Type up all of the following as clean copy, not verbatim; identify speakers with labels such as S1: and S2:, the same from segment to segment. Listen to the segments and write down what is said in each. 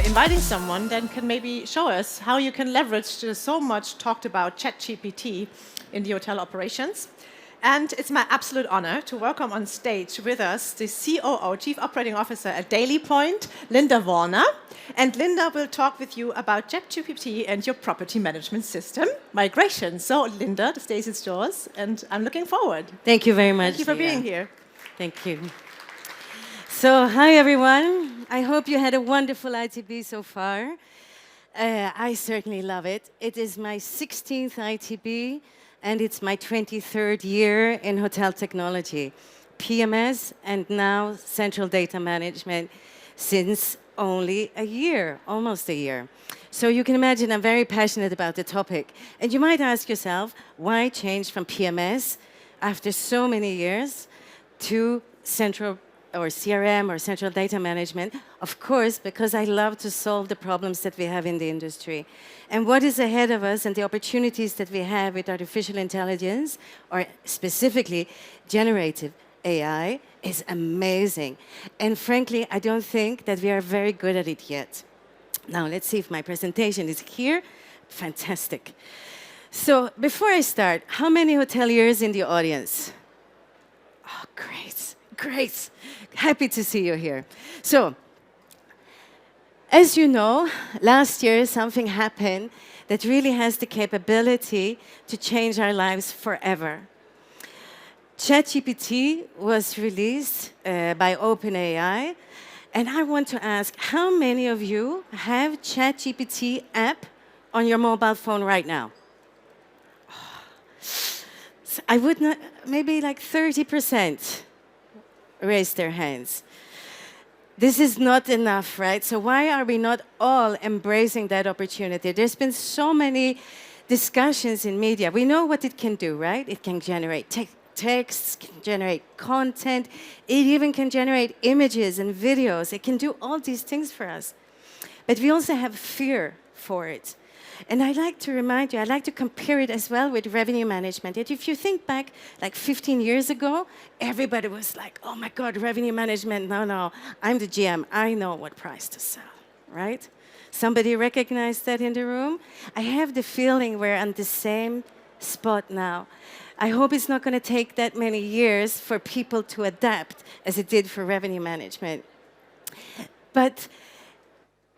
S1: inviting someone that can maybe show us how you can leverage the so much talked about ChatGPT in the hotel operations. And it's my absolute honor to welcome on stage with us the COO, Chief Operating Officer at Daily Point, Linda Warner. And Linda will talk with you about ChatGPT and your property management system migration. So, Linda, the stage is yours, and I'm looking forward.
S2: Thank you very much.
S1: Thank you for being here.
S2: Thank you. So, hi everyone. I hope you had a wonderful ITB so far. I certainly love it. It is my 16th ITB, and it's my 23rd year in hotel technology, PMS, and now central data management since only a year, almost a year. So you can imagine I'm very passionate about the topic. And you might ask yourself, why change from PMS after so many years to central or CRM or central data management? Of course, because I love to solve the problems that we have in the industry. And what is ahead of us and the opportunities that we have with artificial intelligence, or specifically generative AI, is amazing. And frankly, I don't think that we are very good at it yet. Now, let's see if my presentation is here. Fantastic. So before I start, how many hoteliers in the audience? Oh, great, great. Happy to see you here. So, as you know, last year something happened that really has the capability to change our lives forever. ChatGPT was released by OpenAI, and I want to ask, how many of you have ChatGPT app on your mobile phone right now? So I would not, maybe like 30% raise their hands. This is not enough, right? So why are we not all embracing that opportunity? There's been so many discussions in media. We know what it can do, right? It can generate texts, can generate content. It even can generate images and videos. It can do all these things for us. But we also have fear for it. And I like to remind you, I like to compare it as well with revenue management. If you think back like 15 years ago, everybody was like, oh my God, revenue management, no, I'm the GM, I know what price to sell, right? Somebody recognized that in the room? I have the feeling we're on the same spot now. I hope it's not going to take that many years for people to adapt as it did for revenue management. But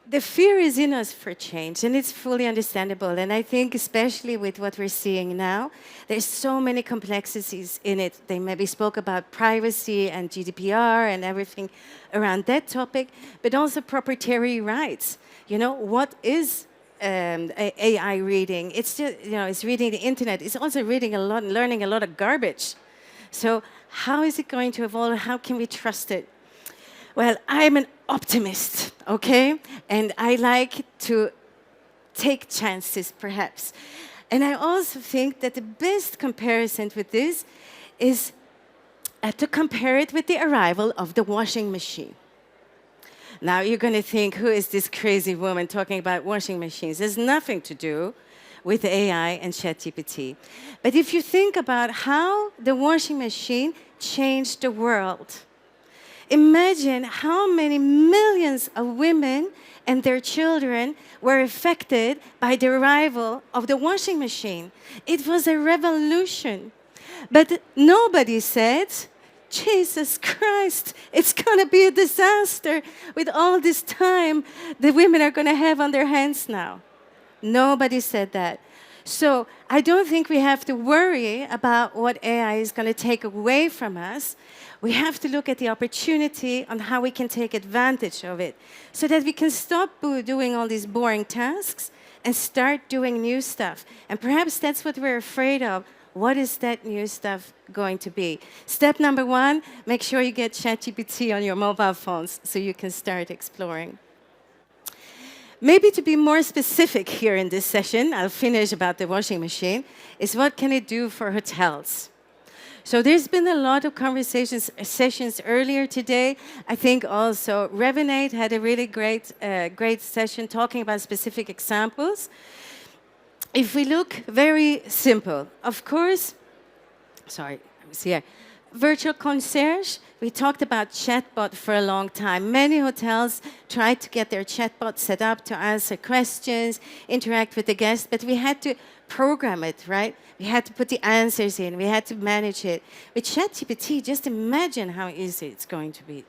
S2: the fear is in us for change, and it's fully understandable. And I think especially with what we're seeing now, there's so many complexities in it. They maybe spoke about privacy and GDPR and everything around that topic, but also proprietary rights. You know, what is AI reading? It's just, you know, it's reading the internet. It's also reading a lot and learning a lot of garbage. So how is it going to evolve? How can we trust it? Well, I'm an optimist, okay? And I like to take chances, perhaps. And I also think that the best comparison with this is to compare it with the arrival of the washing machine. Now, you're going to think, who is this crazy woman talking about washing machines? There's nothing to do with AI and ChatGPT. But if you think about how the washing machine changed the world, imagine how many millions of women and their children were affected by the arrival of the washing machine. It was a revolution. But nobody said, Jesus Christ, it's going to be a disaster with all this time the women are going to have on their hands now. Nobody said that. So I don't think we have to worry about what AI is going to take away from us. We have to look at the opportunity on how we can take advantage of it so that we can stop doing all these boring tasks and start doing new stuff. And perhaps that's what we're afraid of. What is that new stuff going to be? Step number 1, make sure you get ChatGPT on your mobile phones so you can start exploring. Maybe to be more specific here in this session, I'll finish about the washing machine, is what can it do for hotels? So there's been a lot of sessions earlier today. I think also Revenate had a really great session talking about specific examples. If we look very simple, of course, sorry, let me see here. Virtual concierge We talked about chatbot for a long time. Many hotels tried to get their chatbot set up to answer questions, interact with the guests, but we had to program it, right? We had to put the answers in. We had to manage it. With ChatGPT, just imagine how easy it's going to be.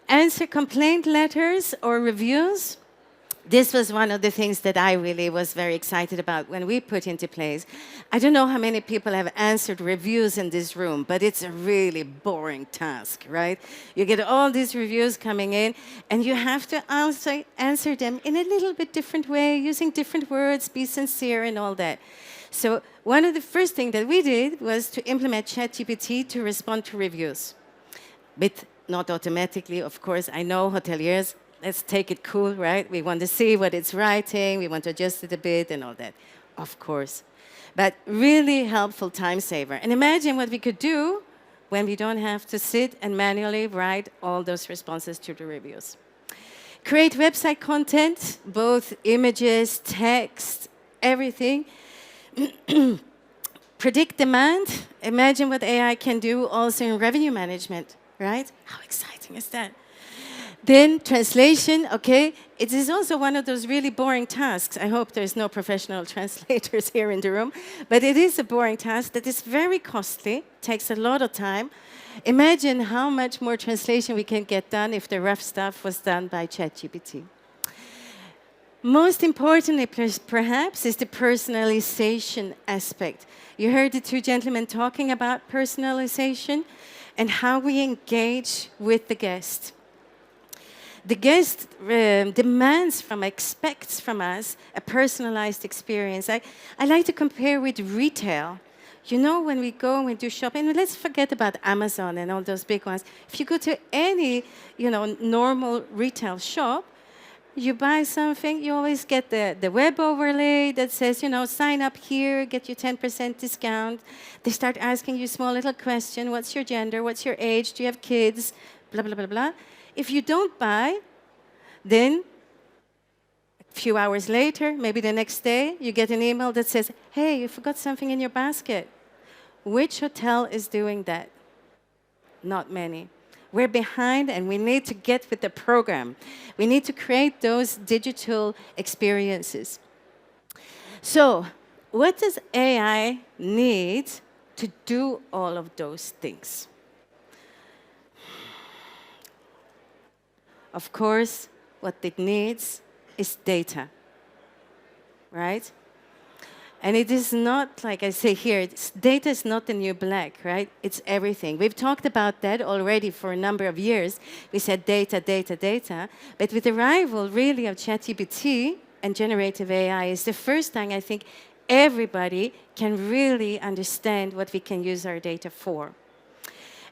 S2: Answer complaint letters or reviews. This was one of the things that I really was very excited about when we put into place. I don't know how many people have answered reviews in this room, but it's a really boring task, right? You get all these reviews coming in, and you have to answer them in a little bit different way, using different words, be sincere and all that. So one of the first things that we did was to implement ChatGPT to respond to reviews. But not automatically, of course. I know hoteliers, let's take it cool, right? We want to see what it's writing, we want to adjust it a bit and all that, of course. But really helpful time saver. And imagine what we could do when we don't have to sit and manually write all those responses to the reviews. Create website content, both images, text, everything. Predict demand. Imagine what AI can do also in revenue management, right? How exciting is that? Then translation, okay. It is also one of those really boring tasks. I hope there's no professional translators here in the room, but it is a boring task that is very costly, takes a lot of time. Imagine how much more translation we can get done if the rough stuff was done by ChatGPT. Most importantly, perhaps, is the personalization aspect. You heard the two gentlemen talking about personalization and how we engage with the guest. The guest expects from us a personalized experience. I like to compare with retail. You know, when we go and we do shopping, and let's forget about Amazon and all those big ones. If you go to any, normal retail shop, you buy something, you always get the web overlay that says, sign up here, get you 10% discount. They start asking you small little question, what's your gender, what's your age, do you have kids, blah, blah, blah, blah. If you don't buy, then a few hours later, maybe the next day, you get an email that says, hey, you forgot something in your basket. Which hotel is doing that? Not many. We're behind, and we need to get with the program. We need to create those digital experiences. So, what does AI need to do all of those things? Of course, what it needs is data, right? And it is not, like I say here, data is not the new black, right? It's everything. We've talked about that already for a number of years. We said data, data, data. But with the arrival, really, of ChatGPT and generative AI is the first time I think everybody can really understand what we can use our data for.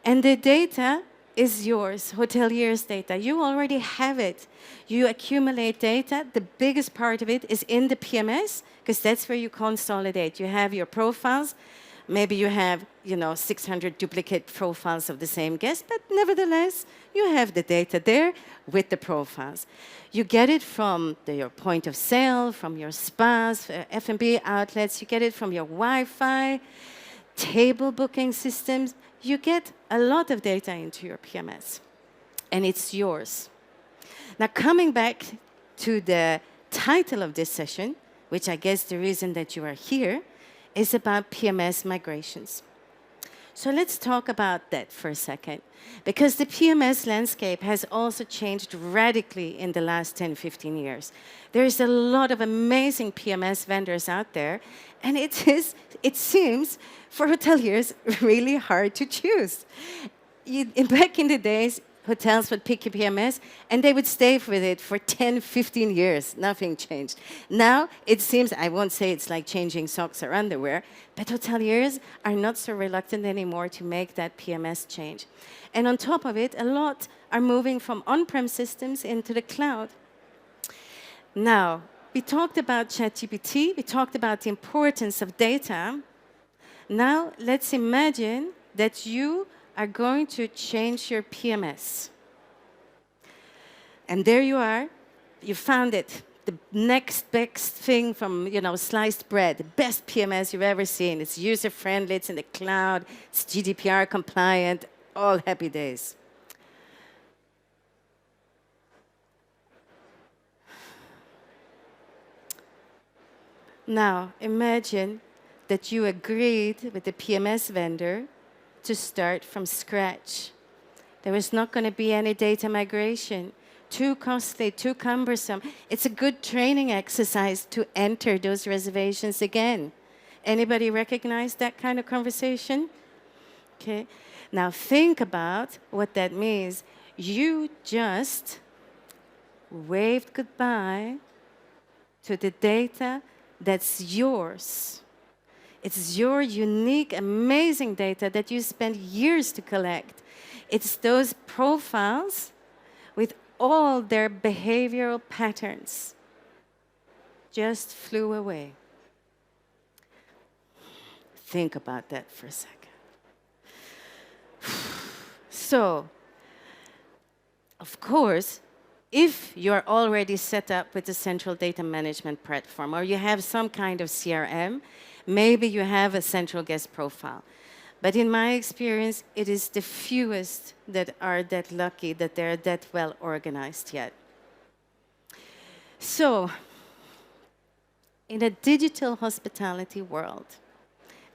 S2: And the data is yours, hoteliers' data. You already have it. You accumulate data. The biggest part of it is in the PMS, because that's where you consolidate. You have your profiles. Maybe you have, 600 duplicate profiles of the same guest, but nevertheless, you have the data there with the profiles. You get it from your point of sale, from your spas, F&B outlets. You get it from your Wi-Fi, table booking systems. You get a lot of data into your PMS, and it's yours. Now, coming back to the title of this session, which I guess the reason that you are here, is about PMS migrations. So let's talk about that for a second, because the PMS landscape has also changed radically in the last 10, 15 years. There's a lot of amazing PMS vendors out there, and it seems, for hoteliers, really hard to choose. Back in the days, hotels would pick a PMS, and they would stay with it for 10, 15 years. Nothing changed. Now, it seems, I won't say it's like changing socks or underwear, but hoteliers are not so reluctant anymore to make that PMS change. And on top of it, a lot are moving from on-prem systems into the cloud. Now, we talked about ChatGPT, we talked about the importance of data. Now, let's imagine that you are going to change your PMS. And there you are, you found it, the next best thing from, sliced bread, the best PMS you've ever seen. It's user-friendly, it's in the cloud, it's GDPR compliant, All happy days. Now, imagine that you agreed with the PMS vendor to start from scratch. There is not going to be any data migration. Too costly, too cumbersome. It's a good training exercise to enter those reservations again. Anybody recognize that kind of conversation? Okay. Now think about what that means. You just waved goodbye to the data that's yours. It's your unique, amazing data that you spent years to collect. It's those profiles with all their behavioral patterns just flew away. Think about that for a second. So, of course, if you're already set up with a central data management platform or you have some kind of CRM, maybe you have a central guest profile. But in my experience, it is the fewest that are that lucky that they're that well organized yet. So, in a digital hospitality world,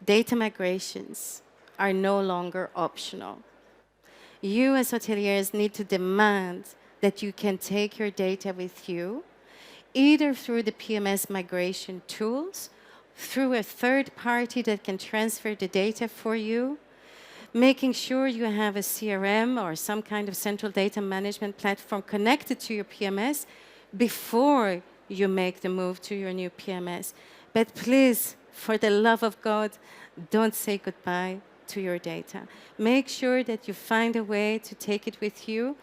S2: data migrations are no longer optional. You as hoteliers need to demand that you can take your data with you, either through the PMS migration tools, through a third party that can transfer the data for you, making sure you have a CRM or some kind of central data management platform connected to your PMS before you make the move to your new PMS. But please, for the love of God, don't say goodbye to your data. Make sure that you find a way to take it with you.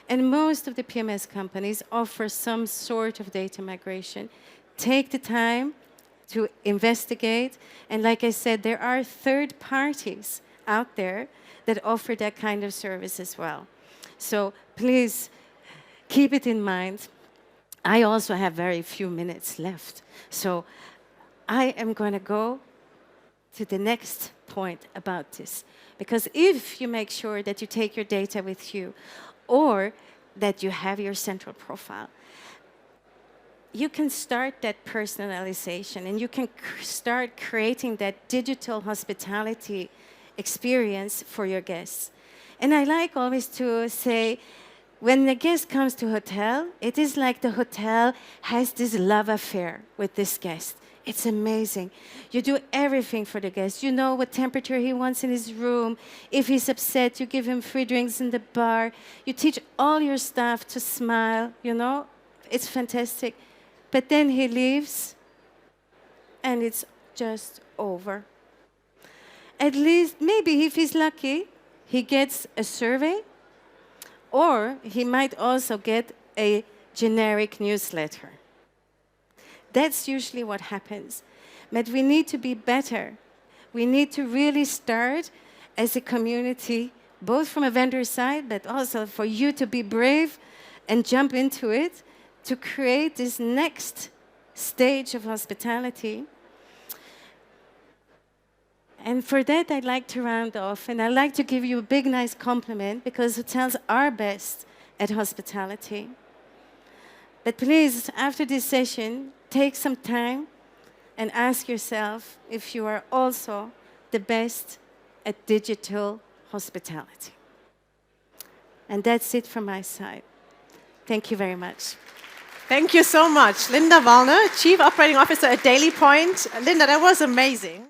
S2: And most of the PMS companies offer some sort of data migration. Take the time to investigate. And like I said, there are third parties out there that offer that kind of service as well. So please keep it in mind. I also have very few minutes left. So I am going to go to the next point about this. Because if you make sure that you take your data with you or that you have your central profile, you can start that personalization and you can start creating that digital hospitality experience for your guests. And I like always to say, when the guest comes to a hotel, it is like the hotel has this love affair with this guest. It's amazing. You do everything for the guest. You know what temperature he wants in his room. If he's upset, you give him free drinks in the bar. You teach all your staff to smile, you know. It's fantastic. But then he leaves, and it's just over. At least, maybe if he's lucky, he gets a survey, or he might also get a generic newsletter. That's usually what happens. But we need to be better. We need to really start as a community, both from a vendor side, but also for you to be brave and jump into it, to create this next stage of hospitality. And for that, I'd like to round off, and I'd like to give you a big, nice compliment, because hotels are best at hospitality. But please, after this session, take some time and ask yourself if you are also the best at digital hospitality. And that's it from my side. Thank you very much.
S1: Thank you so much. Linda Wallner, Chief Operating Officer at Daily Point. Linda, that was amazing.